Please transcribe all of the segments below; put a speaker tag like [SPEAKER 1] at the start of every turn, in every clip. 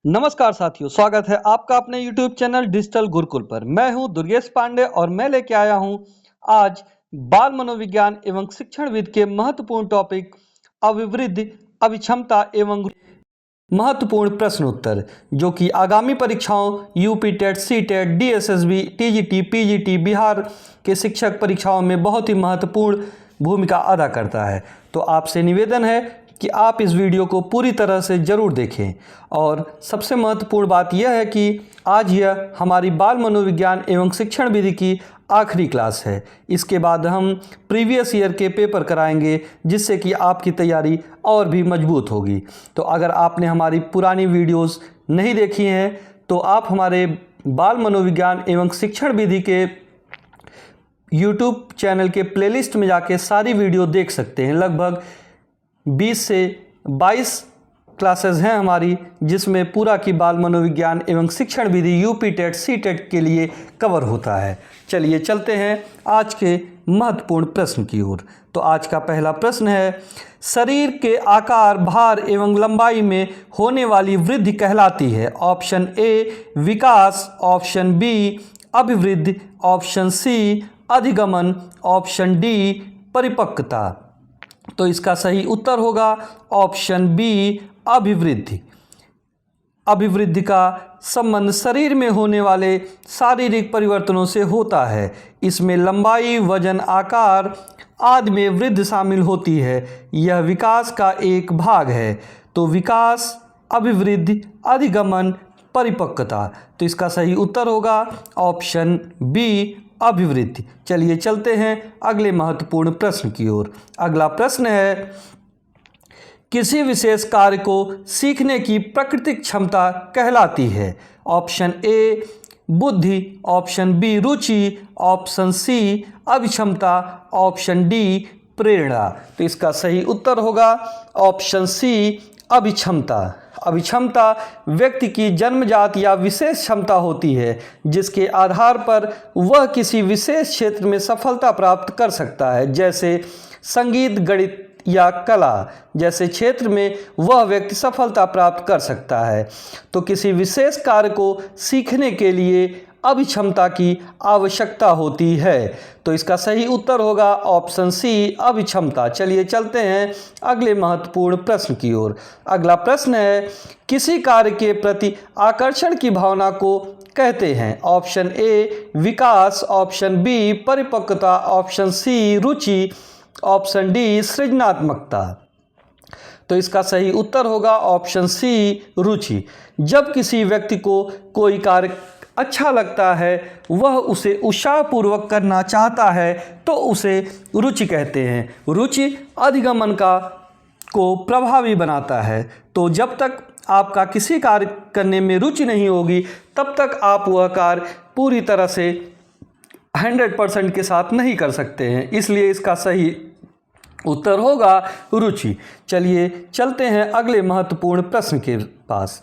[SPEAKER 1] नमस्कार साथियों, स्वागत है आपका अपने YouTube चैनल डिजिटल गुरुकुल पर। मैं हूं दुर्गेश पांडे और मैं लेके आया हूं आज बाल मनोविज्ञान एवं शिक्षणविद के महत्वपूर्ण टॉपिक अभिवृद्धि, अभिक्षमता एवं महत्वपूर्ण प्रश्न उत्तर, जो कि आगामी परीक्षाओं UP TET, C TET, DSSB, TGT, PGT, Bihar के शिक्षक परीक्षाओं में बहुत ही महत्वपूर्ण भूमिका अदा करता है। तो आपसे निवेदन है कि आप इस वीडियो को पूरी तरह से ज़रूर देखें। और सबसे महत्वपूर्ण बात यह है कि आज यह हमारी बाल मनोविज्ञान एवं शिक्षण विधि की आखिरी क्लास है। इसके बाद हम प्रीवियस ईयर के पेपर कराएंगे, जिससे कि आपकी तैयारी और भी मजबूत होगी। तो अगर आपने हमारी पुरानी वीडियोस नहीं देखी हैं तो आप हमारे बाल मनोविज्ञान एवं शिक्षण विधि के YouTube चैनल के प्लेलिस्ट में जाके सारी वीडियो देख सकते हैं। लगभग 20 से 22 क्लासेस हैं हमारी, जिसमें पूरा की बाल मनोविज्ञान एवं शिक्षण विधि यूपी टेट, सी टेट के लिए कवर होता है। चलिए चलते हैं आज के महत्वपूर्ण प्रश्न की ओर। तो आज का पहला प्रश्न है, शरीर के आकार, भार एवं लंबाई में होने वाली वृद्धि कहलाती है? ऑप्शन ए विकास, ऑप्शन बी अभिवृद्धि, ऑप्शन सी अधिगमन, ऑप्शन डी परिपक्वता। तो इसका सही उत्तर होगा ऑप्शन बी अभिवृद्धि। अभिवृद्धि का संबंध शरीर में होने वाले शारीरिक परिवर्तनों से होता है। इसमें लंबाई, वजन, आकार आदि में वृद्धि शामिल होती है। यह विकास का एक भाग है। तो विकास, अभिवृद्धि, अधिगमन, परिपक्वता। तो इसका सही उत्तर होगा ऑप्शन बी अभिवृद्धि। चलिए चलते हैं अगले महत्वपूर्ण प्रश्न की ओर। अगला प्रश्न है, किसी विशेष कार्य को सीखने की प्राकृतिक क्षमता कहलाती है? ऑप्शन ए बुद्धि, ऑप्शन बी रुचि, ऑप्शन सी अभिक्षमता, ऑप्शन डी प्रेरणा। तो इसका सही उत्तर होगा ऑप्शन सी अभिक्षमता। अभिक्षमता व्यक्ति की जन्मजात या विशेष क्षमता होती है, जिसके आधार पर वह किसी विशेष क्षेत्र में सफलता प्राप्त कर सकता है, जैसे संगीत, गणित या कला जैसे क्षेत्र में वह व्यक्ति सफलता प्राप्त कर सकता है। तो किसी विशेष कार्य को सीखने के लिए अभिक्षमता की आवश्यकता होती है। तो इसका सही उत्तर होगा ऑप्शन सी अभिक्षमता। चलिए चलते हैं अगले महत्वपूर्ण प्रश्न की ओर। अगला प्रश्न है, किसी कार्य के प्रति आकर्षण की भावना को कहते हैं? ऑप्शन ए विकास, ऑप्शन बी परिपक्वता, ऑप्शन सी रुचि, ऑप्शन डी सृजनात्मकता। तो इसका सही उत्तर होगा ऑप्शन सी रुचि। जब किसी व्यक्ति को कोई कार्य अच्छा लगता है, वह उसे उत्साहपूर्वक करना चाहता है, तो उसे रुचि कहते हैं। रुचि अधिगमन को प्रभावी बनाता है। तो जब तक आपका किसी कार्य करने में रुचि नहीं होगी, तब तक आप वह कार्य पूरी तरह से 100% के साथ नहीं कर सकते हैं। इसलिए इसका सही उत्तर होगा रुचि। चलिए चलते हैं अगले महत्वपूर्ण प्रश्न के पास।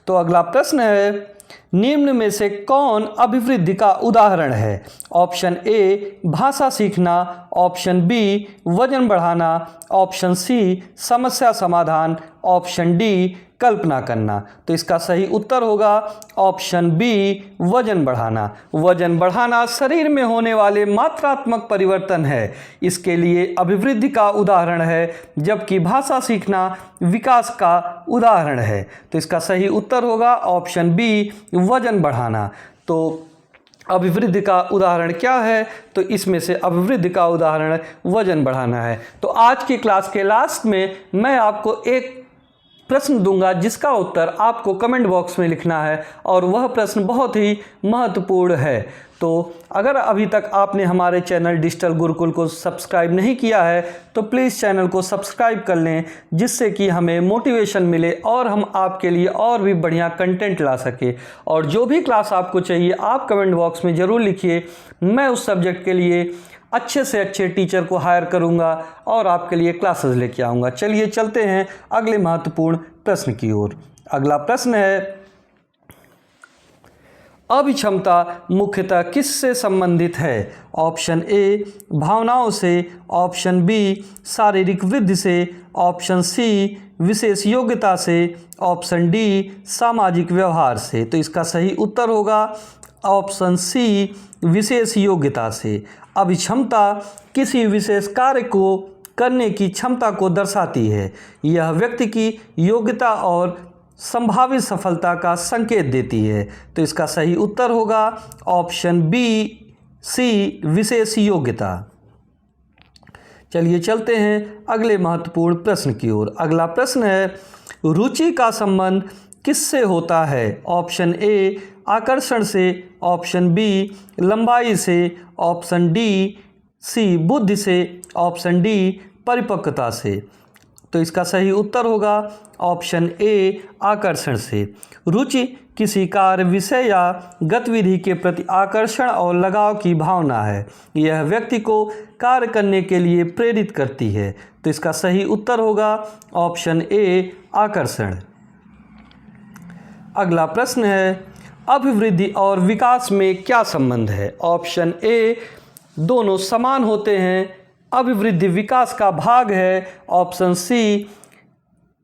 [SPEAKER 1] तो अगला प्रश्न है, निम्न में से कौन अभिवृद्धि का उदाहरण है? ऑप्शन ए भाषा सीखना, ऑप्शन बी वजन बढ़ाना, ऑप्शन सी समस्या समाधान, ऑप्शन डी कल्पना करना। तो इसका सही उत्तर होगा ऑप्शन बी वजन बढ़ाना। वजन बढ़ाना शरीर में होने वाले मात्रात्मक परिवर्तन है, इसके लिए अभिवृद्धि का उदाहरण है, जबकि भाषा सीखना विकास का उदाहरण है। तो इसका सही उत्तर होगा ऑप्शन बी वजन बढ़ाना। तो अभिवृद्धि का उदाहरण क्या है? तो इसमें से अभिवृद्धि का उदाहरण वजन बढ़ाना है। तो आज की क्लास के लास्ट में मैं आपको एक प्रश्न दूंगा, जिसका उत्तर आपको कमेंट बॉक्स में लिखना है, और वह प्रश्न बहुत ही महत्वपूर्ण है। तो अगर अभी तक आपने हमारे चैनल डिजिटल गुरुकुल को सब्सक्राइब नहीं किया है, तो प्लीज़ चैनल को सब्सक्राइब कर लें, जिससे कि हमें मोटिवेशन मिले और हम आपके लिए और भी बढ़िया कंटेंट ला सके। और जो भी क्लास आपको चाहिए, आप कमेंट बॉक्स में ज़रूर लिखिए। मैं उस सब्जेक्ट के लिए अच्छे से अच्छे टीचर को हायर करूंगा और आपके लिए क्लासेस लेके आऊँगा। चलिए चलते हैं अगले महत्वपूर्ण प्रश्न की ओर। अगला प्रश्न है, अभिक्षमता मुख्यतः किससे संबंधित है? ऑप्शन ए भावनाओं से, ऑप्शन बी शारीरिक वृद्धि से, ऑप्शन सी विशेष योग्यता से, ऑप्शन डी सामाजिक व्यवहार से। तो इसका सही उत्तर होगा ऑप्शन सी विशेष योग्यता से। अभिक्षमता किसी विशेष कार्य को करने की क्षमता को दर्शाती है। यह व्यक्ति की योग्यता और संभावित सफलता का संकेत देती है। तो इसका सही उत्तर होगा ऑप्शन बी सी विशेष योग्यता। चलिए चलते हैं अगले महत्वपूर्ण प्रश्न की ओर। अगला प्रश्न है, रुचि का संबंध किससे होता है? ऑप्शन ए आकर्षण से, ऑप्शन बी लंबाई से, ऑप्शन डी सी बुद्धि से, ऑप्शन डी परिपक्वता से। तो इसका सही उत्तर होगा ऑप्शन ए आकर्षण से। रुचि किसी कार्य, विषय या गतिविधि के प्रति आकर्षण और लगाव की भावना है। यह व्यक्ति को कार्य करने के लिए प्रेरित करती है। तो इसका सही उत्तर होगा ऑप्शन ए आकर्षण। अगला प्रश्न है, अभिवृद्धि और विकास में क्या संबंध है? ऑप्शन ए दोनों समान होते हैं, अभिवृद्धि विकास का भाग है। ऑप्शन सी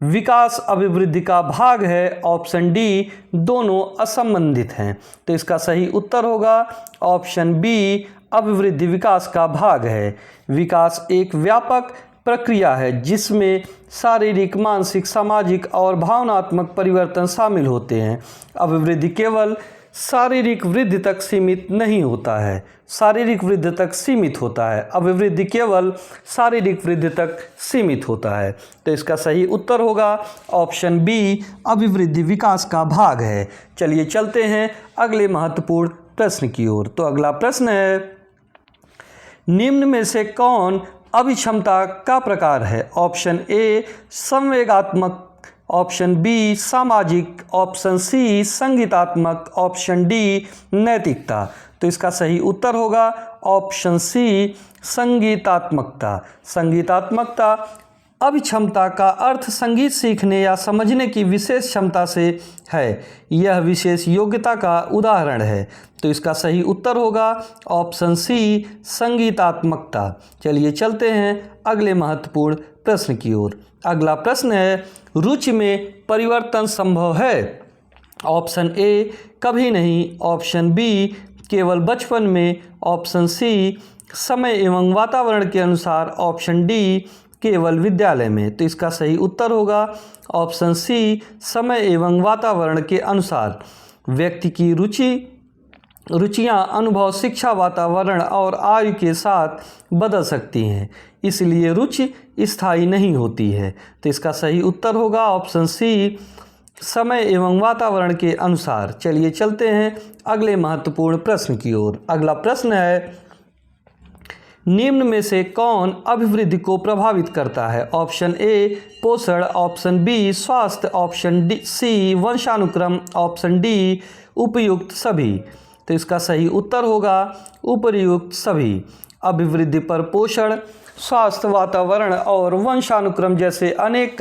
[SPEAKER 1] विकास अभिवृद्धि का भाग है। ऑप्शन डी दोनों असंबंधित हैं। तो इसका सही उत्तर होगा ऑप्शन बी अभिवृद्धि विकास का भाग है। विकास एक व्यापक प्रक्रिया है जिसमें शारीरिक, मानसिक, सामाजिक और भावनात्मक परिवर्तन शामिल होते हैं। अभिवृद्धि केवल शारीरिक वृद्धि तक सीमित नहीं होता है, शारीरिक वृद्धि तक सीमित होता है। अभिवृद्धि केवल शारीरिक वृद्धि तक सीमित होता है। तो इसका सही उत्तर होगा ऑप्शन बी अभिवृद्धि विकास का भाग है। चलिए चलते हैं अगले महत्वपूर्ण प्रश्न की ओर। तो अगला प्रश्न है, निम्न में से कौन अभिक्षमता का प्रकार है? ऑप्शन ए संवेगात्मक, ऑप्शन बी सामाजिक, ऑप्शन सी संगीतात्मक, ऑप्शन डी नैतिकता। तो इसका सही उत्तर होगा ऑप्शन सी संगीतात्मकता। संगीतात्मकता अभिक्षमता का अर्थ संगीत सीखने या समझने की विशेष क्षमता से है। यह विशेष योग्यता का उदाहरण है। तो इसका सही उत्तर होगा ऑप्शन सी संगीतात्मकता। चलिए चलते हैं अगले महत्वपूर्ण प्रश्न की ओर। अगला प्रश्न है, रुचि में परिवर्तन संभव है? ऑप्शन ए कभी नहीं, ऑप्शन बी केवल बचपन में, ऑप्शन सी समय एवं वातावरण के अनुसार, ऑप्शन डी केवल विद्यालय में। तो इसका सही उत्तर होगा ऑप्शन सी समय एवं वातावरण के अनुसार। व्यक्ति की रुचियां अनुभव, शिक्षा, वातावरण और आयु के साथ बदल सकती हैं, इसलिए रुचि स्थायी नहीं होती है। तो इसका सही उत्तर होगा ऑप्शन सी समय एवं वातावरण के अनुसार। चलिए चलते हैं अगले महत्वपूर्ण प्रश्न की ओर। अगला प्रश्न है, निम्न में से कौन अभिवृद्धि को प्रभावित करता है? ऑप्शन ए पोषण, ऑप्शन बी स्वास्थ्य, ऑप्शन डी सी वंशानुक्रम, ऑप्शन डी उपयुक्त सभी। तो इसका सही उत्तर होगा उपयुक्त सभी। अभिवृद्धि पर पोषण, स्वास्थ्य, वातावरण और वंशानुक्रम जैसे अनेक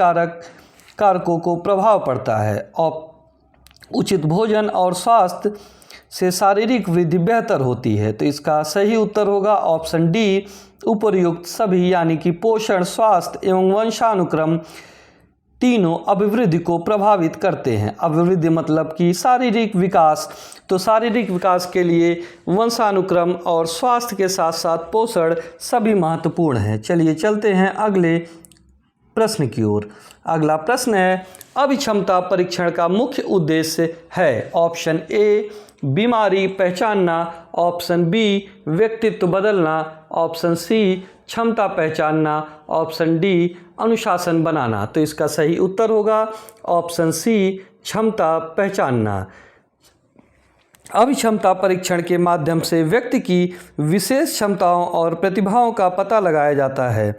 [SPEAKER 1] कारकों को प्रभाव पड़ता है। उचित भोजन और स्वास्थ्य से शारीरिक वृद्धि बेहतर होती है। तो इसका सही उत्तर होगा ऑप्शन डी उपयुक्त सभी, यानी कि पोषण, स्वास्थ्य एवं वंशानुक्रम तीनों अभिवृद्धि को प्रभावित करते हैं। अभिवृद्धि मतलब कि शारीरिक विकास। तो शारीरिक विकास के लिए वंशानुक्रम और स्वास्थ्य के साथ साथ पोषण सभी महत्वपूर्ण हैं। चलिए चलते हैं अगले प्रश्न की ओर। अगला प्रश्न है, अभिक्षमता परीक्षण का मुख्य उद्देश्य है? ऑप्शन ए बीमारी पहचानना, ऑप्शन बी व्यक्तित्व बदलना, ऑप्शन सी क्षमता पहचानना, ऑप्शन डी अनुशासन बनाना। तो इसका सही उत्तर होगा ऑप्शन सी क्षमता पहचानना। अभिक्षमता परीक्षण के माध्यम से व्यक्ति की विशेष क्षमताओं और प्रतिभाओं का पता लगाया जाता है,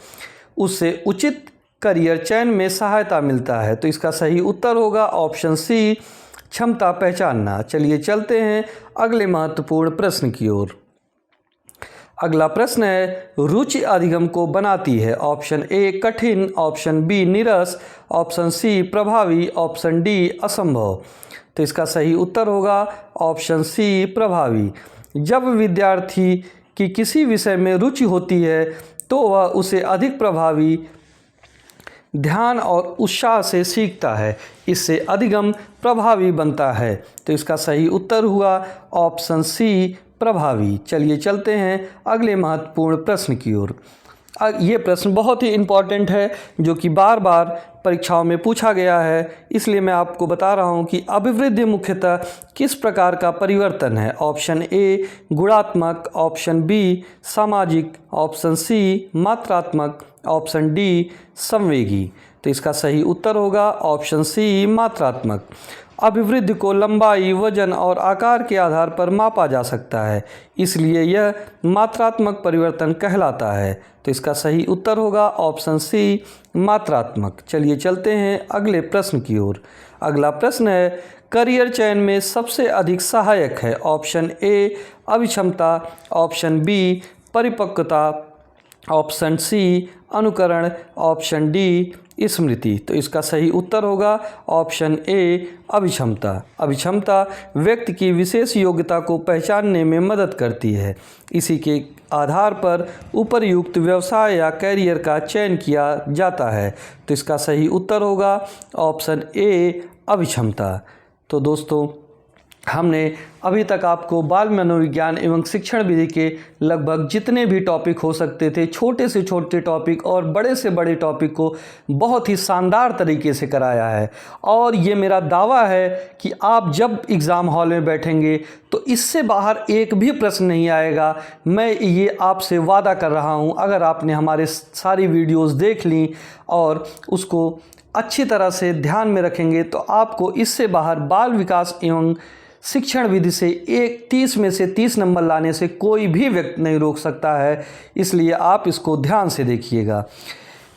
[SPEAKER 1] उससे उचित करियर चयन में सहायता मिलता है। तो इसका सही उत्तर होगा ऑप्शन सी क्षमता पहचानना। चलिए चलते हैं अगले महत्वपूर्ण प्रश्न की ओर। अगला प्रश्न है, रुचि अधिगम को बनाती है? ऑप्शन ए कठिन, ऑप्शन बी नीरस, ऑप्शन सी प्रभावी, ऑप्शन डी असंभव। तो इसका सही उत्तर होगा ऑप्शन सी प्रभावी। जब विद्यार्थी की किसी विषय में रुचि होती है तो वह उसे अधिक प्रभावी ध्यान और उत्साह से सीखता है, इससे अधिगम प्रभावी बनता है। तो इसका सही उत्तर हुआ ऑप्शन सी, प्रभावी। चलिए चलते हैं अगले महत्वपूर्ण प्रश्न की ओर। ये प्रश्न बहुत ही इम्पॉर्टेंट है, जो कि बार बार परीक्षाओं में पूछा गया है, इसलिए मैं आपको बता रहा हूँ कि अभिवृद्धि मुख्यतः किस प्रकार का परिवर्तन है। ऑप्शन ए गुणात्मक, ऑप्शन बी सामाजिक, ऑप्शन सी मात्रात्मक, ऑप्शन डी संवेगी। तो इसका सही उत्तर होगा ऑप्शन सी, मात्रात्मक। अभिवृद्धि को लंबाई, वजन और आकार के आधार पर मापा जा सकता है, इसलिए यह मात्रात्मक परिवर्तन कहलाता है। तो इसका सही उत्तर होगा ऑप्शन सी, मात्रात्मक। चलिए चलते हैं अगले प्रश्न की ओर। अगला प्रश्न है, करियर चयन में सबसे अधिक सहायक है। ऑप्शन ए अभिक्षमता, ऑप्शन बी परिपक्वता, ऑप्शन सी अनुकरण, ऑप्शन डी स्मृति। तो इसका सही उत्तर होगा ऑप्शन ए, अभिक्षमता। अभिक्षमता व्यक्ति की विशेष योग्यता को पहचानने में मदद करती है। इसी के आधार पर उपर्युक्त व्यवसाय या कैरियर का चयन किया जाता है। तो इसका सही उत्तर होगा ऑप्शन ए, अभिक्षमता। तो दोस्तों, हमने अभी तक आपको बाल मनोविज्ञान एवं शिक्षण विधि के लगभग जितने भी टॉपिक हो सकते थे, छोटे से छोटे टॉपिक और बड़े से बड़े टॉपिक को बहुत ही शानदार तरीके से कराया है। और ये मेरा दावा है कि आप जब एग्ज़ाम हॉल में बैठेंगे तो इससे बाहर एक भी प्रश्न नहीं आएगा। मैं ये आपसे वादा कर रहा हूँ। अगर आपने हमारे सारी वीडियोज़ देख ली और उसको अच्छी तरह से ध्यान में रखेंगे तो आपको इससे बाहर बाल विकास एवं शिक्षण विधि से 30 में से 30 नंबर लाने से कोई भी व्यक्ति नहीं रोक सकता है। इसलिए आप इसको ध्यान से देखिएगा।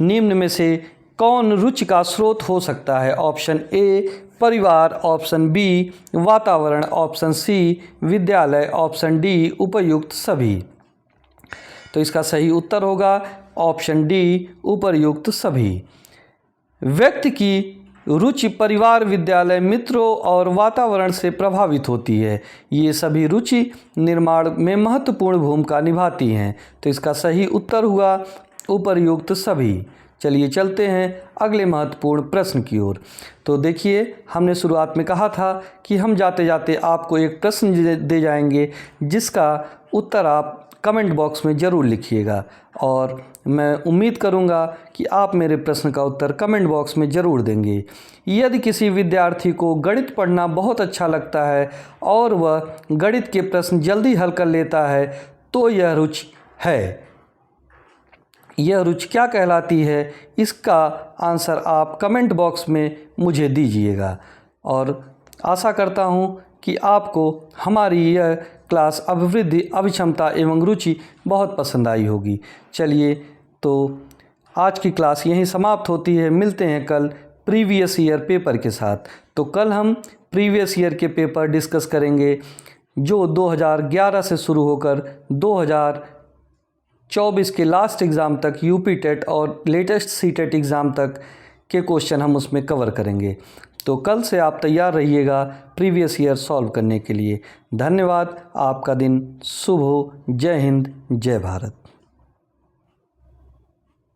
[SPEAKER 1] निम्न में से कौन रुचि का स्रोत हो सकता है। ऑप्शन ए परिवार, ऑप्शन बी वातावरण, ऑप्शन सी विद्यालय, ऑप्शन डी उपर्युक्त सभी। तो इसका सही उत्तर होगा ऑप्शन डी, उपर्युक्त सभी। व्यक्ति की रुचि परिवार, विद्यालय, मित्रों और वातावरण से प्रभावित होती है। ये सभी रुचि निर्माण में महत्वपूर्ण भूमिका निभाती हैं। तो इसका सही उत्तर हुआ उपर्युक्त सभी। चलिए चलते हैं अगले महत्वपूर्ण प्रश्न की ओर। तो देखिए, हमने शुरुआत में कहा था कि हम जाते जाते आपको एक प्रश्न दे जाएंगे, जिसका उत्तर आप कमेंट बॉक्स में ज़रूर लिखिएगा। और मैं उम्मीद करूंगा कि आप मेरे प्रश्न का उत्तर कमेंट बॉक्स में ज़रूर देंगे। यदि किसी विद्यार्थी को गणित पढ़ना बहुत अच्छा लगता है और वह गणित के प्रश्न जल्दी हल कर लेता है, तो यह रुचि है। यह रुचि क्या कहलाती है? इसका आंसर आप कमेंट बॉक्स में मुझे दीजिएगा। और आशा करता हूँ कि आपको हमारी यह क्लास अभिवृद्धि, अभिक्षमता एवं रुचि बहुत पसंद आई होगी। चलिए, तो आज की क्लास यहीं समाप्त होती है। मिलते हैं कल प्रीवियस ईयर पेपर के साथ। तो कल हम प्रीवियस ईयर के पेपर डिस्कस करेंगे, जो 2011 से शुरू होकर 2024 के लास्ट एग्ज़ाम तक, यूपी टेट और लेटेस्ट सीटेट एग्ज़ाम तक के क्वेश्चन हम उसमें कवर करेंगे। तो कल से आप तैयार रहिएगा प्रीवियस ईयर सॉल्व करने के लिए। धन्यवाद। आपका दिन शुभ हो। जय हिंद, जय भारत।